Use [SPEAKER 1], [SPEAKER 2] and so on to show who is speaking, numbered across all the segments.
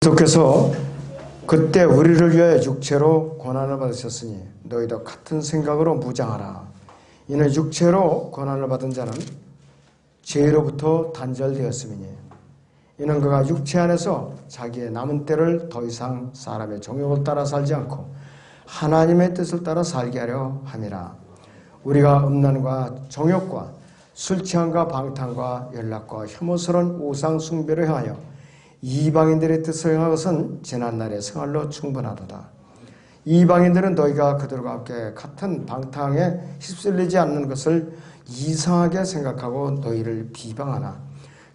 [SPEAKER 1] 그리스도께서 그때 우리를 위하여 육체로 고난을 받으셨으니 너희도 같은 생각으로 무장하라. 이는 육체로 고난을 받은 자는 죄로부터 단절되었음이니 이는 그가 육체 안에서 자기의 남은 때를 더 이상 사람의 정욕을 따라 살지 않고 하나님의 뜻을 따라 살게 하려 함이라. 우리가 음란과 정욕과 술 취함과 방탕과 연락과 혐오스러운 우상 숭배를 행하여 이방인들의 뜻을 행한 것은 지난날의 생활로 충분하도다. 이방인들은 너희가 그들과 함께 같은 방탕에 휩쓸리지 않는 것을 이상하게 생각하고 너희를 비방하나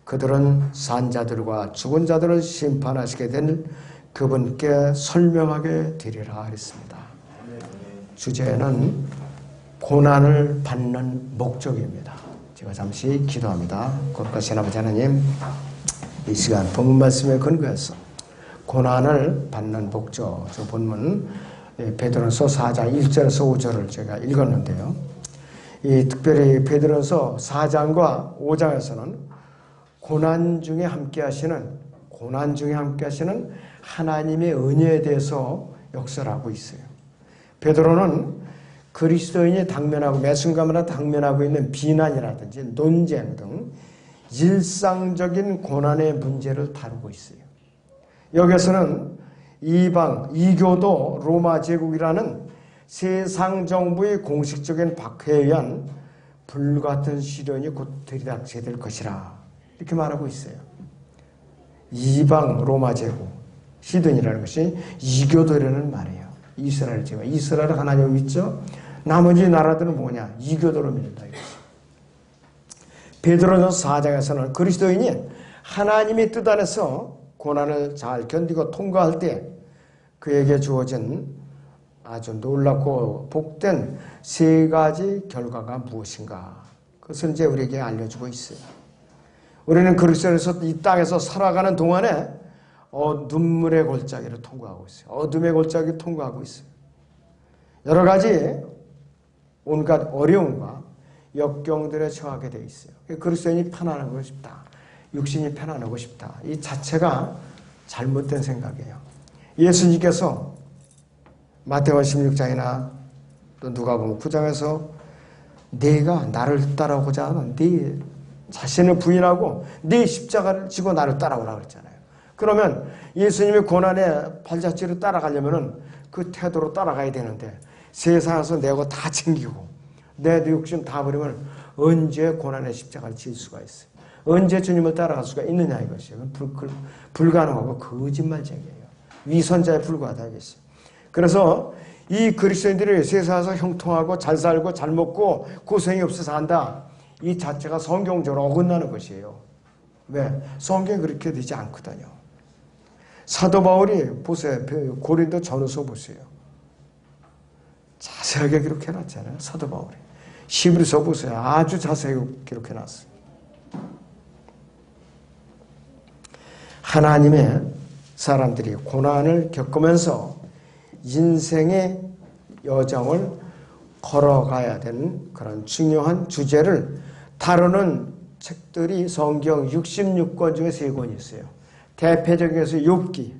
[SPEAKER 1] 그들은 산자들과 죽은 자들을 심판하시게 될 그분께 설명하게 되리라 했습니다. 주제는 고난을 받는 목적입니다. 제가 잠시 기도합니다. 거룩하신 아버지 하나님, 이 시간 본문 말씀에 근거해서 고난을 받는 목적, 저 본문 베드로서 4장 1절에서 5절을 제가 읽었는데요. 이 특별히 베드로서 4장과 5장에서는 고난 중에 함께 하시는 하나님의 은혜에 대해서 역설을 하고 있어요. 베드로는 그리스도인이 당면하고 매 순간마다 당면하고 있는 비난이라든지 논쟁 등 일상적인 고난의 문제를 다루고 있어요. 여기서는 이교도 로마 제국이라는 세상 정부의 공식적인 박해에 의한 불같은 시련이 곧 들이닥치게 될 것이라 이렇게 말하고 있어요. 이방 로마 제국 시돈이라는 것이 이교도라는 말이에요. 이스라엘 제국, 이스라엘 하나님을 믿죠. 나머지 나라들은 뭐냐? 이교도로 믿는다 이거죠. 베드로전서 4장에서는 그리스도인이 하나님의 뜻 안에서 고난을 잘 견디고 통과할 때 그에게 주어진 아주 놀랍고 복된 세 가지 결과가 무엇인가? 그것을 이제 우리에게 알려주고 있어요. 우리는 그리스도에서 이 땅에서 살아가는 동안에 눈물의 골짜기를 통과하고 있어요. 어둠의 골짜기를 통과하고 있어요. 여러 가지 온갖 어려움과 역경들에 처하게 되어 있어요. 그리스도인이 편안하고 싶다. 육신이 편안하고 싶다. 이 자체가 잘못된 생각이에요. 예수님께서 마태복음 16장이나 또 누가복음 9장에서 내가 나를 따라오고자 하는 네 자신을 부인하고 네 십자가를 지고 나를 따라오라고 그랬잖아요. 그러면 예수님의 고난의 발자취를 따라가려면 그 태도로 따라가야 되는데 세상에서 내가 다 챙기고 내 욕심 다 버리면 언제 고난의 십자가를 질 수가 있어요. 언제 주님을 따라갈 수가 있느냐 이것이에요. 불가능하고 거짓말쟁이에요. 위선자에 불과하다 이것이에요. 그래서 이 그리스도인들이 세상에서 형통하고 잘 살고 잘 먹고 고생이 없어서 한다. 이 자체가 성경적으로 어긋나는 것이에요. 왜? 성경이 그렇게 되지 않거든요. 사도 바울이 보세요. 고린도 전후서 보세요. 자세하게 기록해놨잖아요. 사도 바울이. 히브리서 보세요. 아주 자세하게 기록해놨어요. 하나님의 사람들이 고난을 겪으면서 인생의 여정을 걸어가야 되는 그런 중요한 주제를 다루는 책들이 성경 66권 중에 3권이 있어요. 대표적인 것은 욥기,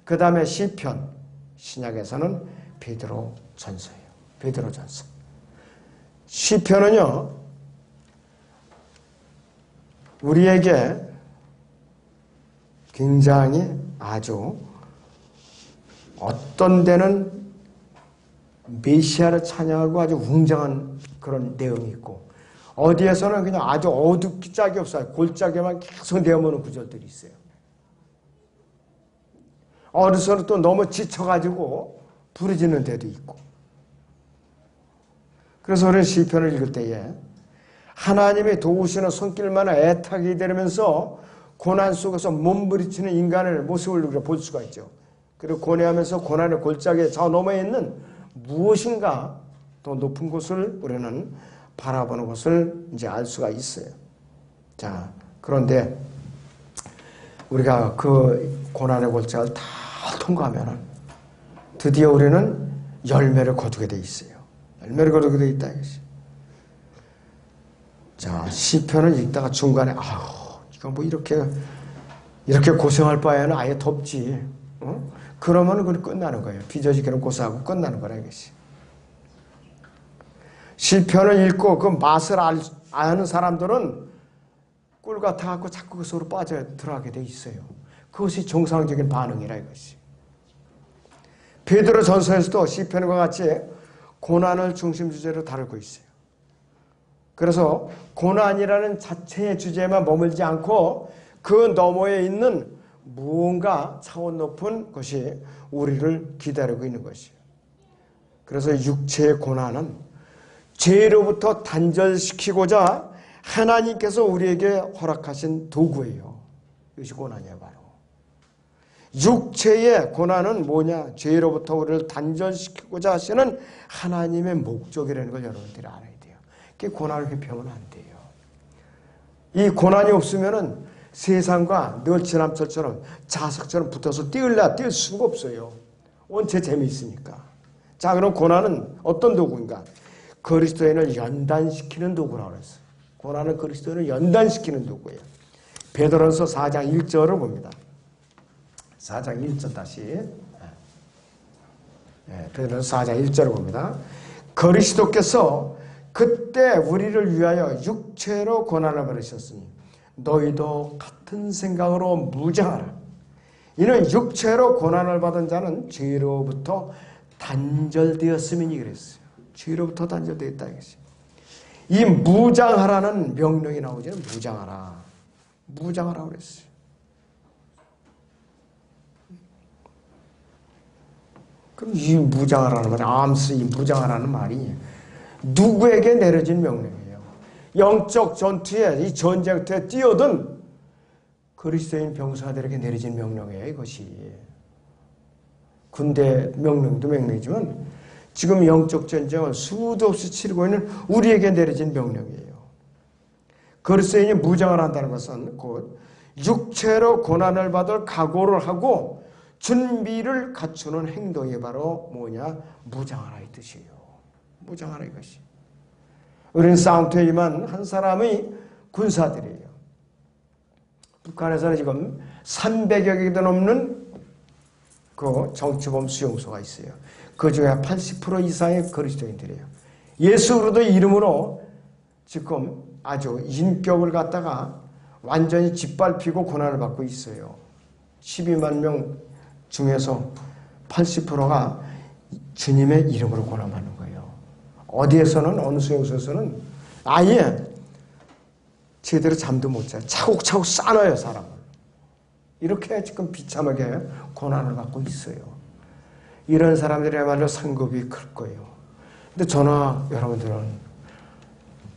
[SPEAKER 1] 그 다음에 시편, 신약에서는 베드로전서예요. 베드로전서. 시편은요, 우리에게 굉장히 아주 어떤 데는 메시아를 찬양하고 아주 웅장한 그런 내용이 있고 어디에서는 그냥 아주 어둡기 짝이 없어요. 골짜기만 계속 내어보는 구절들이 있어요. 어디서는 또 너무 지쳐가지고 부르짖는 데도 있고. 그래서 우리는 시편을 읽을 때에 하나님이 도우시는 손길만한 애타게 되면서 고난 속에서 몸부리치는 인간의 모습을 우리가 볼 수가 있죠. 그리고 고뇌하면서 고난의 골짜기에 저 너머에 있는 무엇인가 더 높은 곳을 우리는 바라보는 것을 이제 알 수가 있어요. 자, 그런데 우리가 그 고난의 골짜기를 다 통과하면 드디어 우리는 열매를 거두게 돼 있어요. 열매를 거두게 돼 있다 이것이. 자, 시편을 읽다가 중간에 이거 뭐 이렇게 이렇게 고생할 바에는 아예 덮지. 그러면 그건 끝나는 거예요. 비저지게는 고생하고 끝나는 거라 이것이. 시편을 읽고 그 맛을 아는 사람들은 꿀 같아갖고 자꾸 그 속으로 빠져 들어가게 돼 있어요. 그것이 정상적인 반응이라 이것이. 베드로 전서에서도 시편과 같이 고난을 중심 주제로 다루고 있어요. 그래서 고난이라는 자체의 주제에만 머물지 않고 그 너머에 있는 무언가 차원 높은 것이 우리를 기다리고 있는 것이에요. 그래서 육체의 고난은 죄로부터 단절시키고자 하나님께서 우리에게 허락하신 도구예요. 이것이 고난이에요, 바로. 육체의 고난은 뭐냐? 죄로부터 우리를 단절시키고자 하시는 하나님의 목적이라는 걸 여러분들이 알아야 돼요. 그게 고난을 회피하면 안 돼요. 이 고난이 없으면은 세상과 늘 지남철처럼 자석처럼 붙어서 뛸 수가 없어요. 원체 재미있으니까. 자, 그럼 고난은 어떤 도구인가? 그리스도인을 연단시키는 도구라고 그랬어요. 고난은 그리스도인을 연단시키는 도구예요. 베드로전서 4장 1절을 봅니다. 4장 1절 다시. 베드로전서 4장 1절을 봅니다. 그리스도께서 그때 우리를 위하여 육체로 고난을 받으셨으니 너희도 같은 생각으로 무장하라. 이는 육체로 고난을 받은 자는 죄로부터 단절되었음이니 그랬어요. 죄로부터 단절되었다 이것이. 이 무장하라는 명령이 나오죠. 무장하라. 무장하라 그랬어요. 그럼 이 무장하라는 말, 암스 이 무장하라는 말이 누구에게 내려진 명령이에요? 영적 전투에 이 전쟁터에 뛰어든 그리스도인 병사들에게 내려진 명령이에요. 이것이. 군대 명령도 명령이지만 지금 영적 전쟁을 수도 없이 치르고 있는 우리에게 내려진 명령이에요. 그리스도인이 무장을 한다는 것은 곧 육체로 고난을 받을 각오를 하고 준비를 갖추는 행동이 바로 뭐냐? 무장하라 이 뜻이에요. 무장하라 이것이. 우리는 싸움터에만 한 사람의 군사들이에요. 북한에서는 지금 300여 개도 넘는 그 정치범 수용소가 있어요. 그 중에 80% 이상의 그리스도인들이에요. 예수 그리스도의 이름으로 지금 아주 인격을 갖다가 완전히 짓밟히고 고난을 받고 있어요. 12만 명 중에서 80%가 주님의 이름으로 고난받는 거예요. 어디에서는 어느 수용소에서는 아예 제대로 잠도 못 자요. 차곡차곡 싸놔요 사람을. 이렇게 지금 비참하게 고난을 받고 있어요. 이런 사람들이야말로 상급이 클 거예요. 근데 저나 여러분들은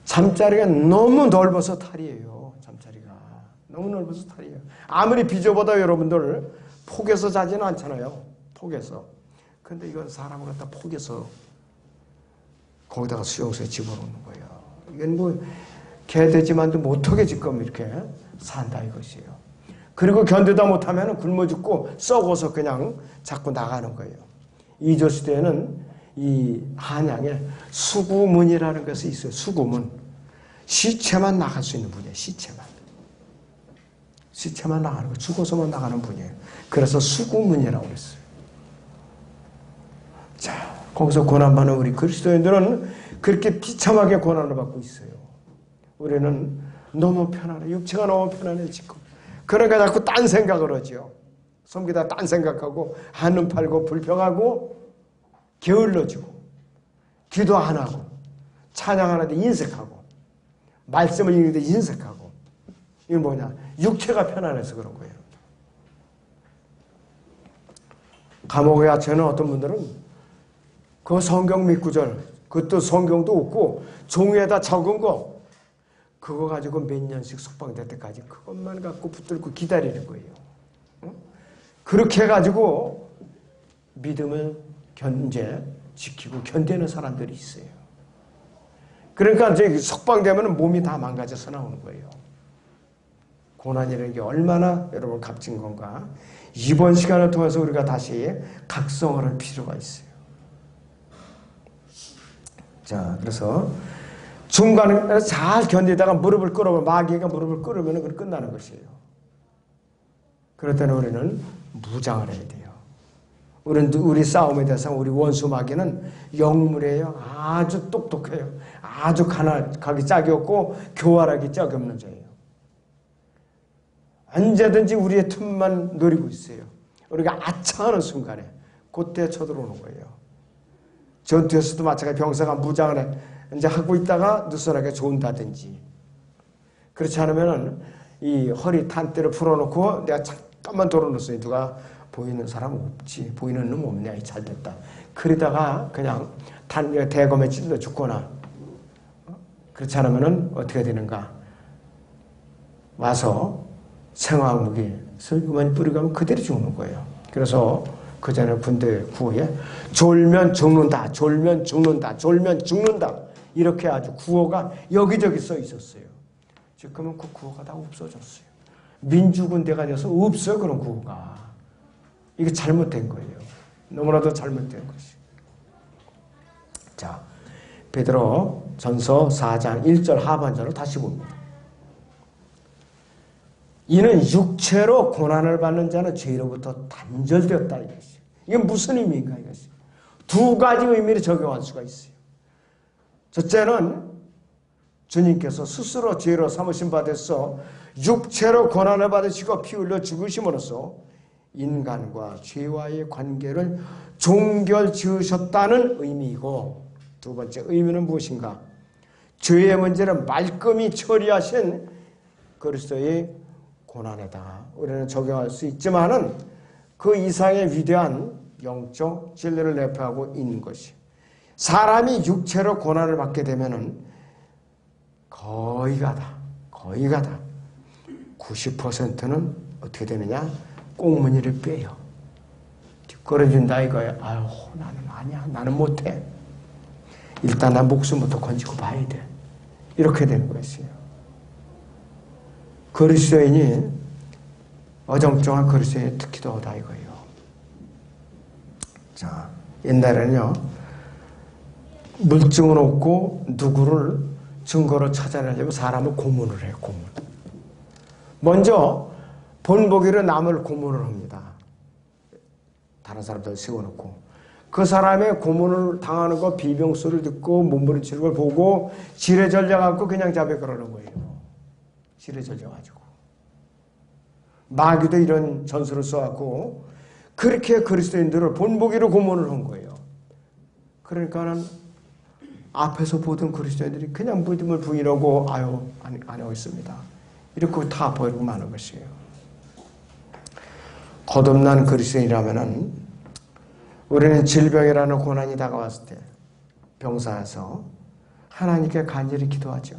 [SPEAKER 1] 잠자리가 너무 넓어서 탈이에요. 잠자리가 너무 넓어서 탈이에요. 아무리 비좁아도 여러분들 폭에서 자지는 않잖아요. 폭에서. 근데 이건 사람을 갖다 폭에서 거기다가 수용소에 집어넣는 거예요. 이건 뭐 개돼지만도 못하게 지금 이렇게 산다 이것이에요. 그리고 견디다 못하면 굶어 죽고 썩어서 그냥 자꾸 나가는 거예요. 이조 시대에는 이 한양에 수구문이라는 것이 있어요. 수구문. 시체만 나갈 수 있는 분이에요. 시체만. 시체만 나가는 거. 죽어서만 나가는 분이에요. 그래서 수구문이라고 그랬어요. 자, 거기서 고난받는 우리 그리스도인들은 그렇게 비참하게 고난을 받고 있어요. 우리는 너무 편안해. 육체가 너무 편안해 지금. 그러니까 자꾸 딴 생각을 하죠. 섬기다 딴 생각하고 한눈 팔고 불평하고 게을러지고 기도 안 하고 찬양하는데 인색하고 말씀을 읽는데 인색하고. 이건 뭐냐? 육체가 편안해서 그런 거예요. 감옥에 갇혀있는 어떤 분들은 그 성경 밑구절, 그것도 성경도 없고 종이에다 적은 거 그거 가지고 몇 년씩 석방될 때까지 그것만 갖고 붙들고 기다리는 거예요. 그렇게 해가지고 믿음을 지키고 견디는 사람들이 있어요. 그러니까 이제 석방되면 몸이 다 망가져서 나오는 거예요. 고난이라는 게 얼마나 여러분 값진 건가. 이번 시간을 통해서 우리가 다시 각성을 할 필요가 있어요. 자, 그래서 중간에 잘 견디다가 무릎을 꿇으면 마귀가 무릎을 꿇으면 그건 끝나는 것이에요. 그럴 때는 우리는 무장을 해야 돼요. 우리 싸움의 대상, 우리 원수 마귀는 영물이에요. 아주 똑똑해요. 아주 가기 짝이 없고 교활하기 짝이 없는 자예요. 언제든지 우리의 틈만 노리고 있어요. 우리가 아차하는 순간에 그때 쳐들어오는 거예요. 전투에서도 마찬가지 병사가 무장을 이제 하고 있다가 느슨하게 좋은다든지, 그렇지 않으면은 이 허리 탄대를 풀어놓고 내가 잠깐만 돌아놓았으니 누가 보이는 사람 없지, 보이는 놈 없냐, 잘 됐다. 그러다가 그냥 대검에 찔러 죽거나, 그렇지 않으면은 어떻게 되는가? 와서 생화무기 슬그머니 뿌리고 하면 그대로 죽는 거예요. 그래서 그 전에 군대 구호에 졸면 죽는다, 졸면 죽는다, 졸면 죽는다, 이렇게 아주 구호가 여기저기 써 있었어요. 지금은 그 구호가 다 없어졌어요. 민주군대가 돼서 없어요, 그런 구호가. 이게 잘못된 거예요. 너무나도 잘못된 것이. 자, 베드로 전서 4장 1절 하반절을 다시 봅니다. 이는 육체로 고난을 받는 자는 죄로부터 단절되었다, 이것이. 이게 무슨 의미인가, 이것이. 두 가지 의미를 적용할 수가 있어요. 첫째는 주님께서 스스로 죄로 삼으심 받아서 육체로 고난을 받으시고 피 흘려 죽으심으로써 인간과 죄와의 관계를 종결 지으셨다는 의미이고, 두 번째 의미는 무엇인가? 죄의 문제를 말끔히 처리하신 그리스도의 고난에다가 우리는 적용할 수 있지만은 그 이상의 위대한 영적 진리를 내포하고 있는 것이, 사람이 육체로 고난을 받게 되면은 거의 가다 90%는 어떻게 되느냐? 꽁무니를 빼요. 뒷걸어준다 이거야. 아유, 나는 아니야, 나는 못해. 일단 나 목숨부터 건지고 봐야 돼. 이렇게 되는 것이에요. 그리스도인이, 어정쩡한 그리스도인이 특히도 하다 이거예요. 자, 옛날에는요, 물증은 없고 누구를 증거로 찾아내려면 사람을 고문을 해요. 고문. 먼저 본보기로 남을 고문을 합니다. 다른 사람들 세워놓고 그 사람의 고문을 당하는 거, 비명소리를 듣고 몸부림치는 걸 보고 지레절려갖고 그냥 잡혀 그러는 거예요. 지레절려가지고. 마귀도 이런 전술을 써갖고 그렇게 그리스도인들을 본보기로 고문을 한 거예요. 그러니까는 앞에서 보던 그리스도인들이 그냥 믿음을 부인하고 아유, 안 하고 있습니다. 이렇게 다 버리고 마는 것이에요. 거듭난 그리스도인이라면은 우리는 질병이라는 고난이 다가왔을 때 병사에서 하나님께 간절히 기도하죠.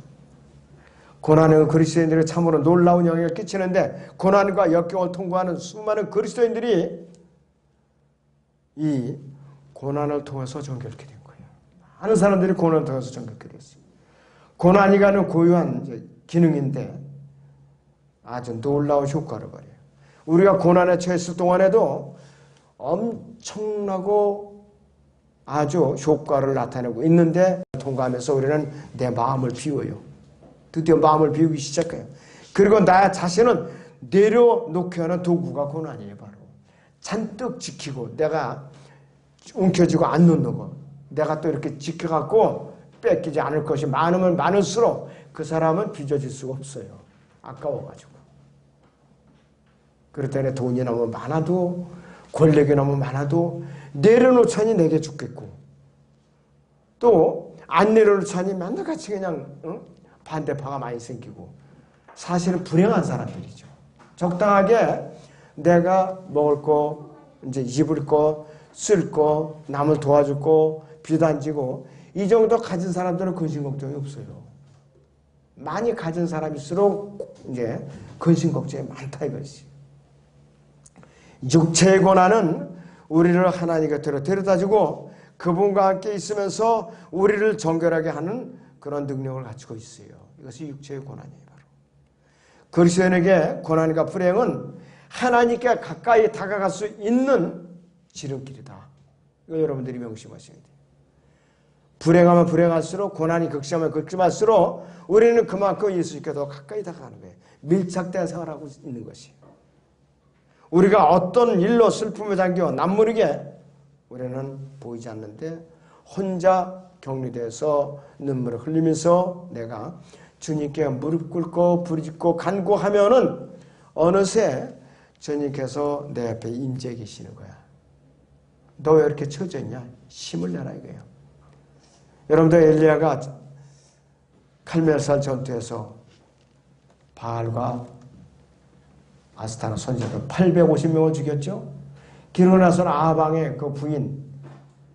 [SPEAKER 1] 고난은 그리스도인들에게 참으로 놀라운 영향을 끼치는데, 고난과 역경을 통과하는 수많은 그리스도인들이 이 고난을 통해서 정결케 된 거예요. 많은 사람들이 고난을 통해서 정결케 됐어요. 고난이 가는 고유한 기능인데 아주 놀라운 효과를 발휘해요. 우리가 고난에 처했을 동안에도 엄청나고 아주 효과를 나타내고 있는데, 통과하면서 우리는 내 마음을 비워요. 드디어 마음을 비우기 시작해요. 그리고 나 자신은 내려놓게 하는 도구가 고난이에요. 바로 잔뜩 지키고 내가 움켜쥐고 안 놓는 거, 내가 또 이렇게 지켜갖고 뺏기지 않을 것이 많으면 많을수록 그 사람은 빚어질 수가 없어요. 아까워가지고. 그럴 때는 돈이 너무 많아도, 권력이 너무 많아도 내려놓자니 내게 죽겠고, 또 안 내려놓자니 맨날같이 그냥 반대파가 많이 생기고, 사실은 불행한 사람들이죠. 적당하게 내가 먹을 거, 이제 입을 거, 쓸 거, 남을 도와줄 거, 빚 안 지고, 이 정도 가진 사람들은 근심 걱정이 없어요. 많이 가진 사람일수록 이제 근심 걱정이 많다 이것이. 육체의 고난은 우리를 하나님 곁으로 데려다주고 그분과 함께 있으면서 우리를 정결하게 하는 그런 능력을 갖추고 있어요. 이것이 육체의 고난이에요. 바로 그리스도인에게 고난과 불행은 하나님께 가까이 다가갈 수 있는 지름길이다. 이거 여러분들이 명심하셔야 돼요. 불행하면 불행할수록, 고난이 극심하면 극심할수록 우리는 그만큼 예수님께 더 가까이 다가가는 거예요. 밀착된 생활을 하고 있는 것이에요. 우리가 어떤 일로 슬픔에 잠겨 남모르게 우리는 보이지 않는데 혼자 격리돼서 눈물을 흘리면서 내가 주님께 무릎 꿇고 부르짖고 간구하면은 어느새 주님께서 내 앞에 임재해 계시는 거야. 너 왜 이렇게 처져 있냐? 힘을 내라 이거예요. 여러분들 엘리야가 칼멜산 전투에서 바알과 아스타나 선지자들 850명을 죽였죠. 그러고 나서는 아방의 그 부인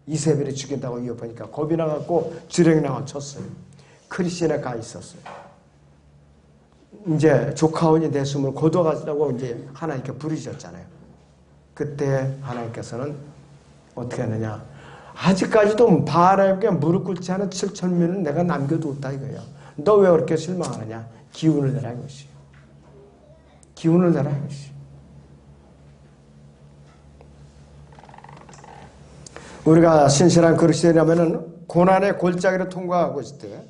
[SPEAKER 1] 이세벨이 죽인다고 위협하니까 겁이 나갖고 주령낭을 쳤어요. 크리스천에 가 있었어요. 이제 조카원이 내 숨을 거둬가지고 이제 하나님께 부르셨잖아요. 그때 하나님께서는 어떻게 하느냐? 아직까지도 바알에게 무릎 꿇지 않은 7,000명은 내가 남겨두었다 이거예요. 너 왜 그렇게 실망하느냐? 기운을 내라 이것이. 기운을 내라 이것이. 우리가 신실한 그리스도인이라면 고난의 골짜기를 통과하고 있을 때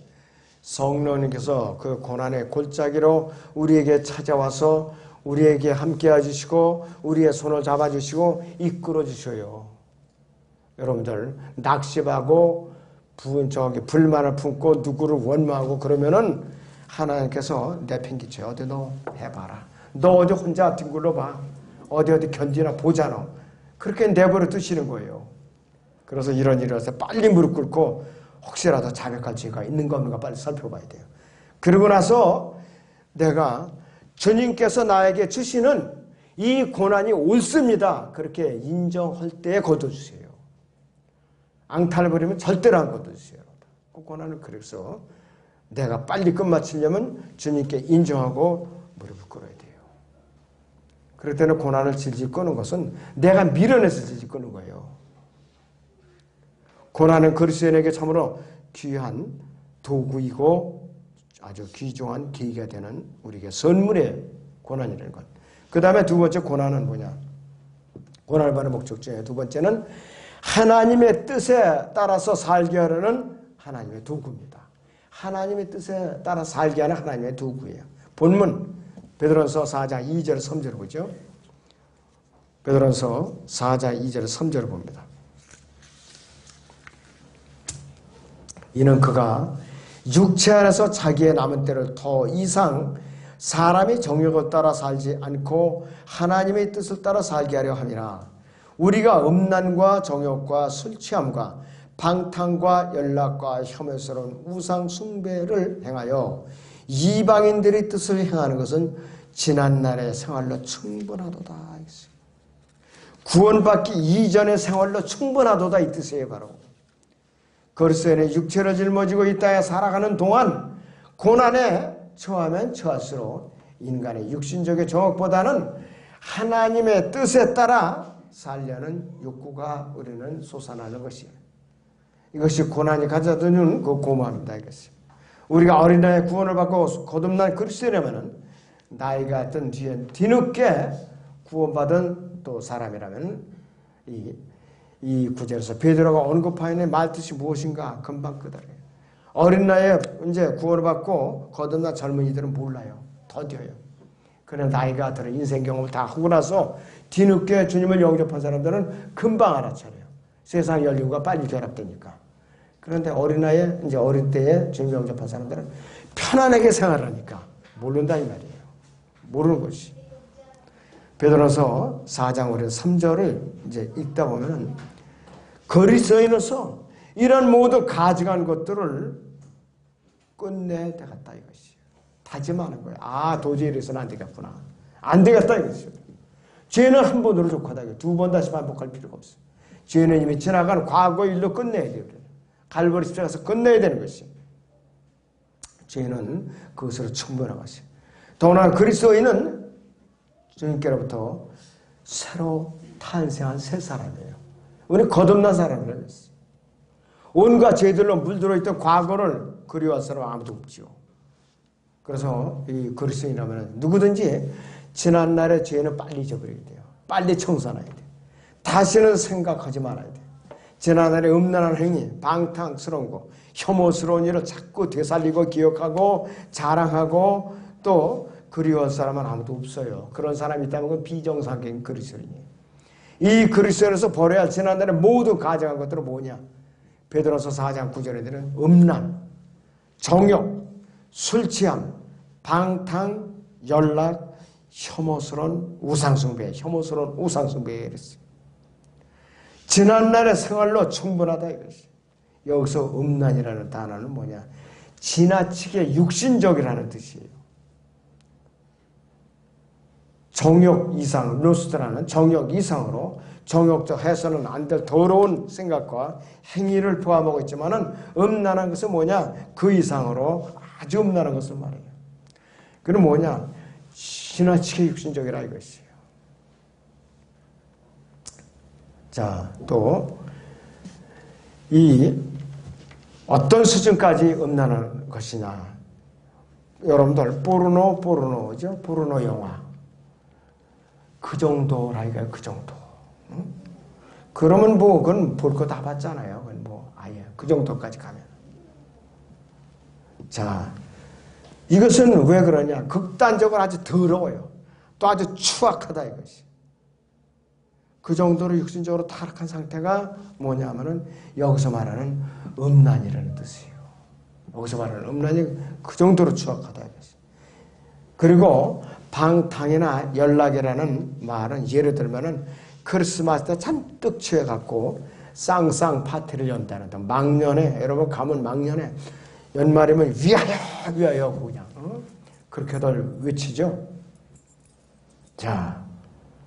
[SPEAKER 1] 성령님께서 그 고난의 골짜기로 우리에게 찾아와서 우리에게 함께 해주시고 우리의 손을 잡아주시고 이끌어 주셔요. 여러분들 낙심하고 불만을 품고 누구를 원망하고 그러면은 하나님께서 내팽개쳐요. 어디 너 해봐라. 너 어디 혼자 뒹굴러봐. 어디 견디나 보잖아. 그렇게 내버려 두시는 거예요. 그래서 이런 일을 해서 빨리 무릎 꿇고 혹시라도 자백할 죄가 있는가 없는가 빨리 살펴봐야 돼요. 그러고 나서 내가 주님께서 나에게 주시는 이 고난이 옳습니다. 그렇게 인정할 때에 거둬주세요. 앙탈을 부리면 절대로 안 거둬주세요. 그 고난은 그래서 내가 빨리 끝마치려면 주님께 인정하고 무릎을 꿇어야 돼요. 그럴 때는 고난을 질질 끄는 것은 내가 밀어내서 질질 끄는 거예요. 고난은 그리스도인에게 참으로 귀한 도구이고 아주 귀중한 계기가 되는 우리에게 선물의 고난이라는 것. 그 다음에 두 번째 고난은 뭐냐? 고난을 받는 목적 중에 두 번째는 하나님의 뜻에 따라서 살게 하려는 하나님의 도구입니다. 하나님의 뜻에 따라 살게 하는 하나님의 도구예요. 본문 베드로전서 4장 2절 3절을 보죠. 베드로전서 4장 2절 3절을 봅니다. 이는 그가 육체 안에서 자기의 남은 때를 더 이상 사람의 정욕을 따라 살지 않고 하나님의 뜻을 따라 살게 하려 함이라. 우리가 음란과 정욕과 술 취함과 방탕과 연락과 혐오스러운 우상 숭배를 행하여 이방인들의 뜻을 행하는 것은 지난날의 생활로 충분하도다. 구원받기 이전의 생활로 충분하도다 이 뜻이에요. 바로 그리스도인의 육체를 짊어지고 이 땅에 살아가는 동안 고난에 처하면 처할수록 인간의 육신적인 정욕보다는 하나님의 뜻에 따라 살려는 욕구가 우리는 솟아나는 것이에요. 이것이 고난이 가져다주는 그 고마움입니다. 이것이. 우리가 어린 나이에 구원을 받고 거듭난 그리스도인이라면 나이가 든 뒤에 뒤늦게 구원받은 또 사람이라면 이 구절에서 베드로가 언급하는 말뜻이 무엇인가 금방 깨달아요. 어린 나이에 이제 구원을 받고 거듭난 젊은이들은 몰라요. 더뎌요. 그러나 나이가 들어 인생 경험을 다 하고 나서 뒤늦게 주님을 영접한 사람들은 금방 알아차려요. 세상 열림과 빨리 결합되니까. 그런데 어린 나이에 이제 어릴 때에 주님 영접한 사람들은 편안하게 생활하니까 모른다 이 말이에요. 모르는 것이. 베드로서 4장 3절을 이제 읽다 보면 그리스도인으로서 이런 모든 가증한 것들을 끝내야 되겠다 이것이. 다짐하는 거예요. 아 도저히 이래서는 안 되겠구나. 안 되겠다 이것이요. 죄는 한 번으로 족하다. 두 번 다시 반복할 필요가 없어요. 죄는 이미 지나간 과거 일로 끝내야 돼요. 갈보리 십자가에 가서 끝내야 되는 것이. 죄는 그것으로 충분한 것이에요. 더구나 그리스도인은 주님께로부터 새로 탄생한 새 사람이에요. 우리 거듭난 사람이라고 했어요. 온갖 죄들로 물들어 있던 과거를 그리워할 사람 아무도 없죠. 그래서 이 그리스도인이라면 누구든지 지난날의 죄는 빨리 잊어버려야 돼요. 빨리 청산해야 돼요. 다시는 생각하지 말아야 돼요. 지난날의 음란한 행위, 방탕스러운 거, 혐오스러운 일을 자꾸 되살리고 기억하고 자랑하고 또 그리워할 사람은 아무도 없어요. 그런 사람이 있다면 그건 비정상적인 그리스도인이에요. 이 그리스도인에서 버려야 할 지난날에 모두 가져간 것들은 뭐냐? 베드로서 4장 9절에 되는 음란, 정욕, 술취함, 방탕, 연락, 혐오스러운 우상숭배, 이랬어요. 지난날의 생활로 충분하다 이것이. 여기서 음란이라는 단어는 뭐냐? 지나치게 육신적이라는 뜻이에요. 정욕 이상, 루스트라는 정욕 이상으로 정욕적 해서는 안 될 더러운 생각과 행위를 포함하고 있지만은 음란한 것은 뭐냐? 그 이상으로 아주 음란한 것을 말해요. 그럼 뭐냐? 지나치게 육신적이라 이것이에요. 자, 또 이 어떤 수준까지 음란한 것이냐? 여러분들 포르노죠? 포르노 영화. 그 정도라니까요, 그 정도. 응? 그러면 뭐, 그건 볼 거 다 봤잖아요. 그건 뭐, 아예, 그 정도까지 가면. 자, 이것은 왜 그러냐? 극단적으로 아주 더러워요. 또 아주 추악하다, 이것이. 그 정도로 육신적으로 타락한 상태가 뭐냐면은, 여기서 말하는 음란이라는 뜻이에요. 여기서 말하는 음란이 그 정도로 추악하다, 이것이. 그리고, 방탕이나 연락이라는 말은 예를 들면은 크리스마스 때 잔뜩 취해갖고 쌍쌍 파티를 연다는 데 막년에 여러분 가면 막년에 연말이면 위하여 그냥 그렇게들 외치죠. 자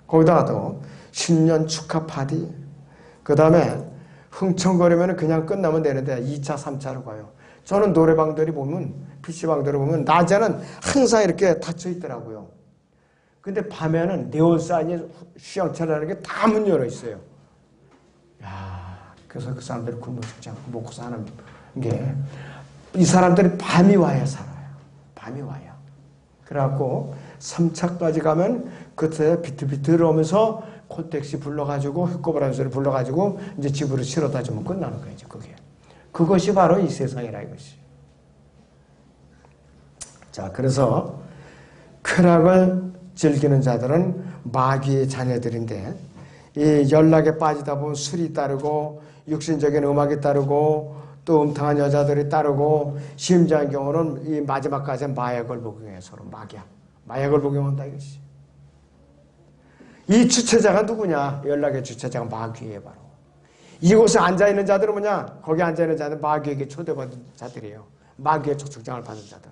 [SPEAKER 1] 거기다가 또 신년 축하 파티 그 다음에 흥청거리면 그냥 끝나면 되는데 2차 3차로 가요. 저는 노래방들이 보면 PC방들을 보면 낮에는 항상 이렇게 닫혀 있더라고요. 근데 밤에는 네온사인이 휘황찬란하는 게 다 문 열어 있어요. 야, 그래서 그 사람들이 굶어 죽지 않고 먹고 사는 게 이 사람들이 밤이 와야 살아요. 밤이 와요. 그래갖고 3차까지 가면 그때 비트비트를 오면서 콜택시 불러가지고 흑고바라는 소리 불러가지고 이제 집으로 실어다 주면 끝나는 거예요. 그게. 그것이 바로 이 세상이라 이것이. 자, 그래서 쾌락을 즐기는 자들은 마귀의 자녀들인데 이 연락에 빠지다 보면 술이 따르고 육신적인 음악이 따르고 또 음탕한 여자들이 따르고 심지어인 경우는 이 마지막까지 마약을 복용해요. 서로 마약을 복용한다 이것이. 이 주체자가 누구냐? 연락의 주체자가 마귀예요. 바로. 이곳에 앉아있는 자들은 뭐냐? 거기 앉아있는 자들은 마귀에게 초대받은 자들이에요. 마귀의 촉촉장을 받은 자들.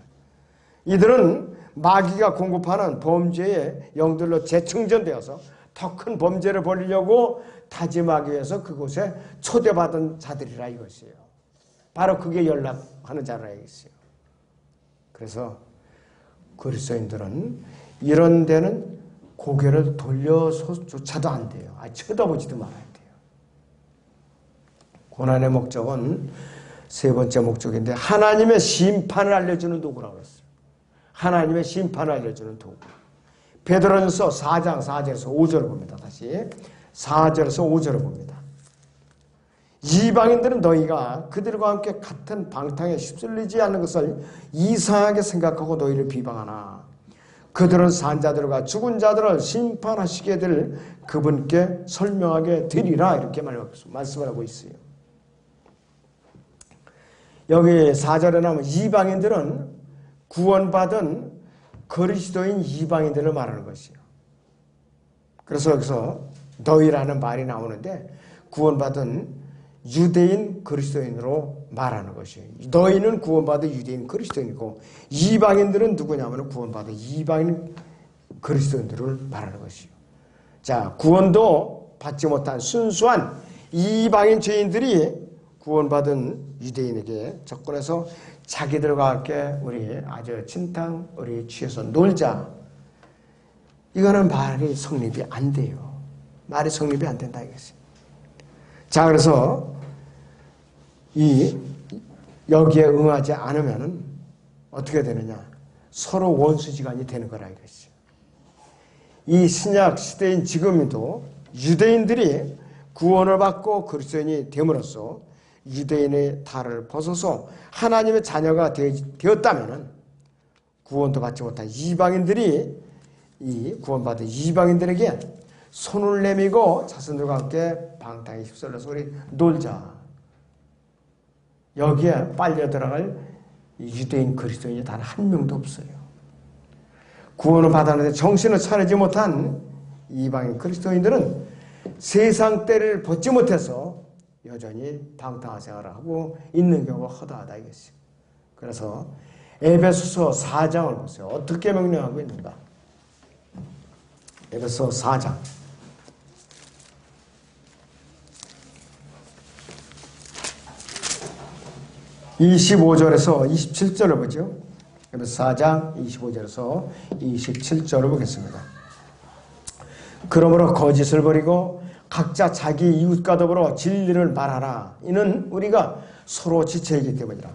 [SPEAKER 1] 이들은 마귀가 공급하는 범죄의 영들로 재충전되어서 더 큰 범죄를 벌이려고 다짐하기 위해서 그곳에 초대받은 자들이라 이것이에요. 바로 그게 연락하는 자라 이것이에요. 그래서 그리스도인들은 이런 데는 고개를 돌려서조차도 안 돼요. 쳐다보지도 말아야 돼요. 고난의 목적은 세 번째 목적인데 하나님의 심판을 알려주는 도구라고 했어요. 하나님의 심판을 알려주는 도구. 베드로전서 4장 4절에서 5절을 봅니다. 다시 4절에서 5절을 봅니다. 이방인들은 너희가 그들과 함께 같은 방탕에 휩쓸리지 않는 것을 이상하게 생각하고 너희를 비방하나 그들은 산자들과 죽은 자들을 심판하시게 될 그분께 설명하게 되리라 이렇게 말씀을 하고 있어요. 여기 4절에 나오면 이방인들은 구원받은 그리스도인 이방인들을 말하는 것이에요. 그래서 여기서 너희라는 말이 나오는데 구원받은 유대인 그리스도인으로 말하는 것이에요. 너희는 구원받은 유대인 그리스도인이고 이방인들은 누구냐면 구원받은 이방인 그리스도인들을 말하는 것이에요. 자, 구원도 받지 못한 순수한 이방인 죄인들이 구원받은 유대인에게 접근해서 자기들과 함께 우리 아주 진탕 우리 취해서 놀자. 이거는 말이 성립이 안 돼요. 말이 성립이 안 된다 이것이. 자, 그래서 여기에 응하지 않으면은 어떻게 되느냐? 서로 원수지간이 되는 거라 이것이. 이 신약 시대인 지금도 유대인들이 구원을 받고 그리스도인이 됨으로써 유대인의 탈을 벗어서 하나님의 자녀가 되었다면은 구원도 받지 못한 이방인들이 이 구원받은 이방인들에게 손을 내밀고 자신들과 함께 방탕에 휩쓸려서 우리 놀자. 여기에 빨려 들어갈 유대인 그리스도인이 단 한 명도 없어요. 구원을 받았는데 정신을 차리지 못한 이방인 그리스도인들은 세상 때를 벗지 못해서 여전히 방탕한 생활을 하고 있는 경우가 허다하다 이것이죠. 그래서 에베소서 4장을 보세요. 어떻게 명령하고 있는가? 에베소 4장 25절에서 27절을 보죠. 에베소 4장 25절에서 27절을 보겠습니다. 그러므로 거짓을 버리고 각자 자기 이웃과 더불어 진리를 말하라. 이는 우리가 서로 지체이기 때문이라.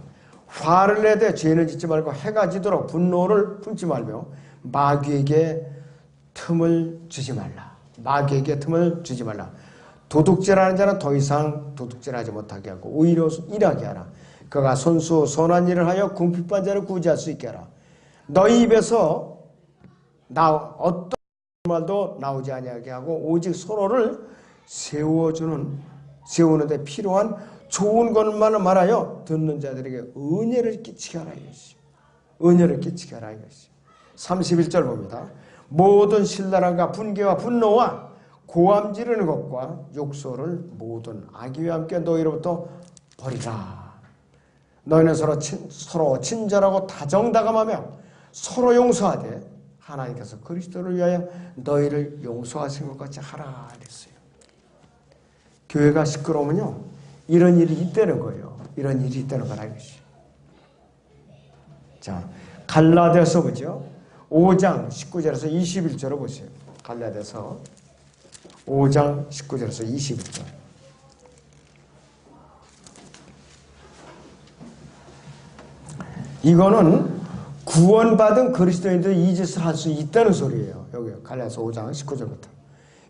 [SPEAKER 1] 화를 내되 죄를 짓지 말고 해가 지도록 분노를 품지 말며 마귀에게 틈을 주지 말라. 마귀에게 틈을 주지 말라. 도둑질하는 자는 더 이상 도둑질하지 못하게 하고 오히려 일하게 하라. 그가 손수 선한 일을 하여 궁핍한 자를 구제할 수 있게 하라. 너희 입에서 어떤 말도 나오지 아니하게 하고 오직 서로를 세우는데 필요한 좋은 것만을 말하여 듣는 자들에게 은혜를 끼치게 하라 이것이. 은혜를 끼치게 하라 이것이. 31절 봅니다. 모든 신랄함과 분개와 분노와 고함 지르는 것과 욕설을 모든 악의와 함께 너희로부터 버리라. 너희는 서로 친절하고 다정다감하며 서로 용서하되 하나님께서 그리스도를 위하여 너희를 용서하신 것 같이 하라 그랬어요. 교회가 시끄러우면요 이런 일이 있다는 거예요. 이런 일이 있다는 거라 이것이. 자, 갈라디아서 보죠. 5장 19절에서 21절을 보세요. 갈라디아서 5장 19절에서 21절. 이거는 구원받은 그리스도인들이 이 짓을 할 수 있다는 소리예요. 여기 갈라디아서 5장 19절부터.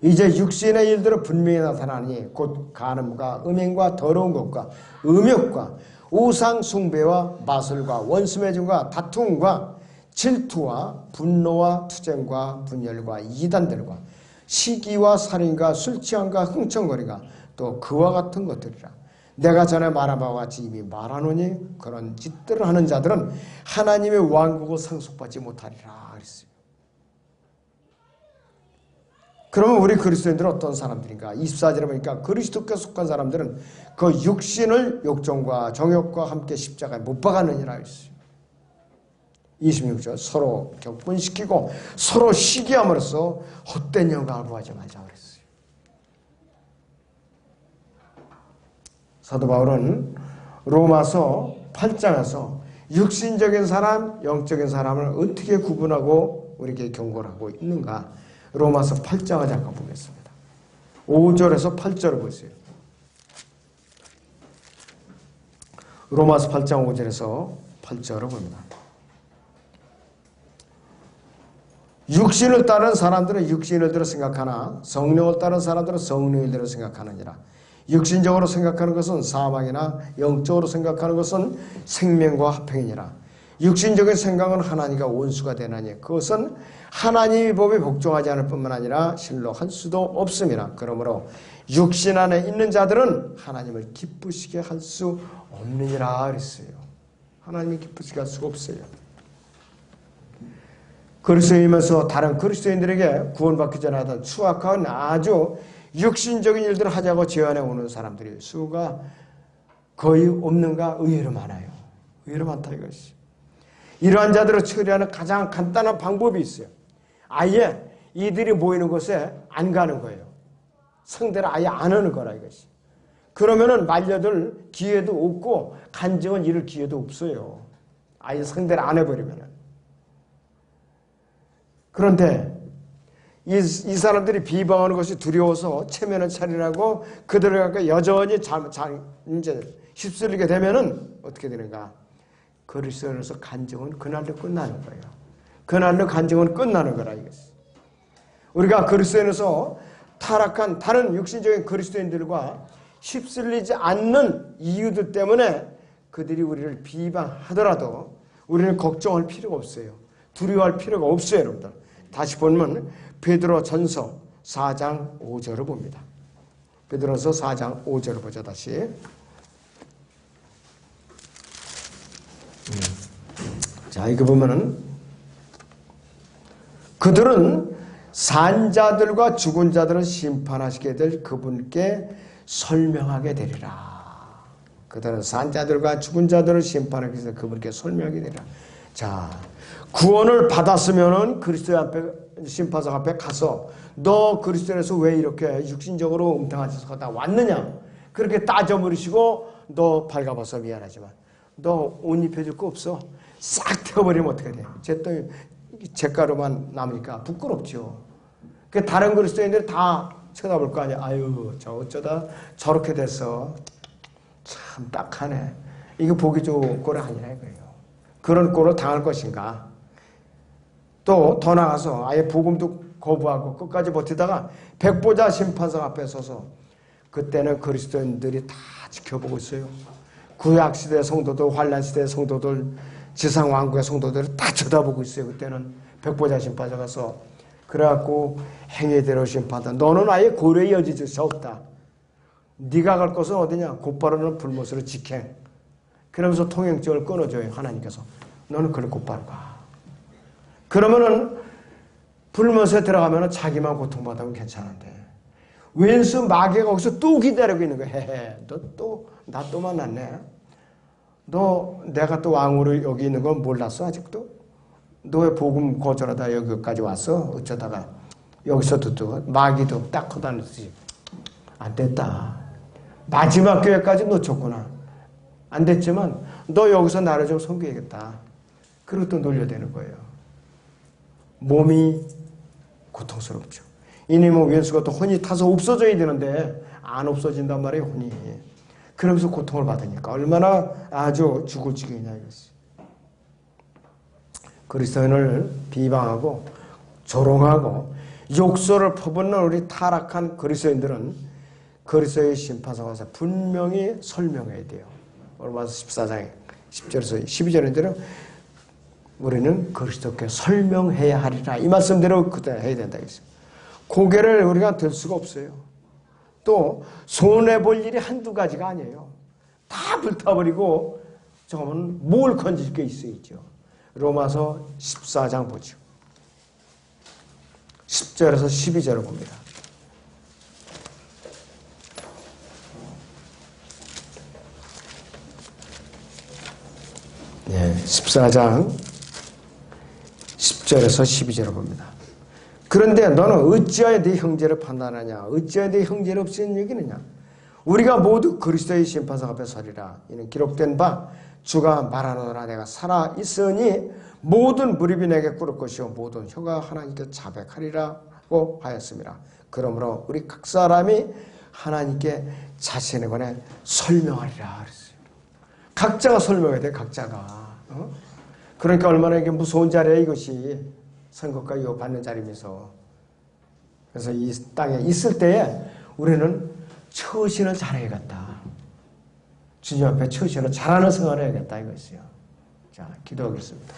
[SPEAKER 1] 이제 육신의 일들은 분명히 나타나니 곧 간음과 음행과 더러운 것과 음욕과 우상 숭배와 마술과 원수 맺음과 다툼과 질투와 분노와 투쟁과 분열과 이단들과 시기와 살인과 술취함과 흥청거리가 또 그와 같은 것들이라. 내가 전에 말한 바와 같이 이미 말하노니 그런 짓들을 하는 자들은 하나님의 왕국을 상속받지 못하리라 그랬어요. 그러면 우리 그리스도인들은 어떤 사람들인가? 24절에 보니까 그리스도께 속한 사람들은 그 육신을 욕정과 정욕과 함께 십자가에 못 박았느니라 했어요. 26절 서로 격분시키고 서로 시기함으로써 헛된 영광을 구하지 말자 그랬어요. 사도 바울은 로마서 8장에서 육신적인 사람, 영적인 사람을 어떻게 구분하고 우리에게 경고를 하고 있는가? 로마서 8장을 잠깐 보겠습니다. 5절에서 8절을 보세요. 로마서 8장 5절에서 8절을 봅니다. 육신을 따른 사람들은 육신을 들어 생각하나 성령을 따른 사람들은 성령을 들어 생각하느니라. 육신적으로 생각하는 것은 사망이나 영적으로 생각하는 것은 생명과 화평이니라. 육신적인 생각은 하나님과 원수가 되나니 그것은 하나님의 법에 복종하지 않을 뿐만 아니라 실로 할 수도 없음이라. 그러므로 육신 안에 있는 자들은 하나님을 기쁘시게 할 수 없느니라 그랬어요. 하나님을 기쁘시게 할 수가 없어요. 그리스도인이면서 다른 그리스도인들에게 구원받기 전에 하던 추악한 아주 육신적인 일들을 하자고 제안해 오는 사람들이 수가 거의 없는가 의외로 많아요. 의외로 많다 이것이. 이러한 자들을 처리하는 가장 간단한 방법이 있어요. 아예 이들이 모이는 곳에 안 가는 거예요. 상대를 아예 안 하는 거라 이것이. 그러면은 말려들 기회도 없고 간증은 이럴 기회도 없어요. 아예 상대를 안 해버리면은. 그런데 이 사람들이 비방하는 것이 두려워서 체면을 차리라고 그들을 갖고 여전히 이제 휩쓸리게 되면은 어떻게 되는가? 그리스도인으로서 간증은 그날로 끝나는 거예요. 그날로 간증은 끝나는 거라 이것이. 우리가 그리스도인으로서 타락한 다른 육신적인 그리스도인들과 휩쓸리지 않는 이유들 때문에 그들이 우리를 비방하더라도 우리는 걱정할 필요가 없어요. 두려워할 필요가 없어요, 여러분들. 다시 보면 베드로 전서 4장 5절을 봅니다. 베드로서 4장 5절을 보자, 다시. 자, 이거 보면은 그들은 산자들과 죽은 자들을 심판하시게 될 그분께 설명하게 되리라. 그들은 산자들과 죽은 자들을 심판하기 위해서 그분께 설명하게 되리라. 자, 구원을 받았으면은 그리스도 앞에, 심판석 앞에 가서 너 그리스도에서 왜 이렇게 육신적으로 웅탕한 짓을 하다 왔느냐? 그렇게 따져버리시고 너 발가벗어 미안하지만 너 옷 입혀줄 거 없어? 싹 태워버리면 어떻게 돼? 잿가루만 남으니까 부끄럽죠. 그 다른 그리스도인들이 다 쳐다볼 거 아니야. 아유, 저 어쩌다 저렇게 됐어. 참 딱하네. 이거 보기 좋은 꼴이 아니라 이거예요. 그런 꼴을 당할 것인가? 또 더 나가서 아예 복음도 거부하고 끝까지 버티다가 백보자 심판석 앞에 서서 그때는 그리스도인들이 다 지켜보고 있어요. 구약시대 성도들, 환란시대 성도들, 지상왕국의 성도들이 다 쳐다보고 있어요. 그때는 백보자 심판석 가서 그래갖고 행위대로 심판한다. 너는 아예 고려의 여지조차 없다. 네가 갈 곳은 어디냐? 곧바로는 불못으로 직행. 그러면서 통행증을 끊어줘요. 하나님께서. 너는 그걸 곧바로 가. 그러면은 불못에 들어가면은 자기만 고통받으면 괜찮은데 왼수 마귀가 거기서 또 기다리고 있는 거야. 헤헤, 나 또 만났네. 너 내가 또 왕으로 여기 있는 건 몰랐어 아직도? 너 왜 복음 거절하다 여기까지 왔어? 어쩌다가 여기서 듣고 마귀도 딱 커다녔지. 안 됐다. 마지막 교회까지 놓쳤구나. 안 됐지만 너 여기서 나를 좀 섬겨야겠다. 그리고 또 놀려대는 거예요. 몸이 고통스럽죠. 이니 뭐 왼수가 또 혼이 타서 없어져야 되는데 안 없어진단 말이에요. 혼이. 그러면서 고통을 받으니까 얼마나 아주 죽을 지경이냐 이것이. 그리스도인을 비방하고 조롱하고 욕설을 퍼붓는 우리 타락한 그리스도인들은 그리스도의 심판석 앞에서 분명히 설명해야 돼요. 로마서 14장 10절에서 12절인데는 우리는 그리스도께 설명해야 하리라. 이 말씀대로 그때 해야 된다 했어요. 고개를 우리가 들 수가 없어요. 또 손해볼 일이 한두 가지가 아니에요. 다 불타버리고 저거는 뭘 건질 게 있어야죠. 로마서 14장 보죠. 10절에서 12절을 봅니다. 네, 14장 10절에서 12절을 봅니다. 그런데 너는 어찌하여 네 형제를 판단하냐? 어찌하여 네 형제를 없애는 여기느냐? 우리가 모두 그리스도의 심판석 앞에 서리라. 이는 기록된 바 주가 말하노라. 내가 살아 있으니 모든 무릎이 내게 꿇을 것이요 모든 혀가 하나님께 자백하리라고 하였습니다. 그러므로 우리 각 사람이 하나님께 자신에 관해 설명하리라 그랬어요. 각자가 설명해야 돼. 각자가. 그러니까 얼마나 이게 무서운 자리야 이것이. 선거가 이거 받는 자리면서. 그래서 이 땅에 있을 때에 우리는 처신을 잘해야겠다. 주님 앞에 처신을 잘하는 생활을 해야겠다 이것이요. 자, 기도하겠습니다.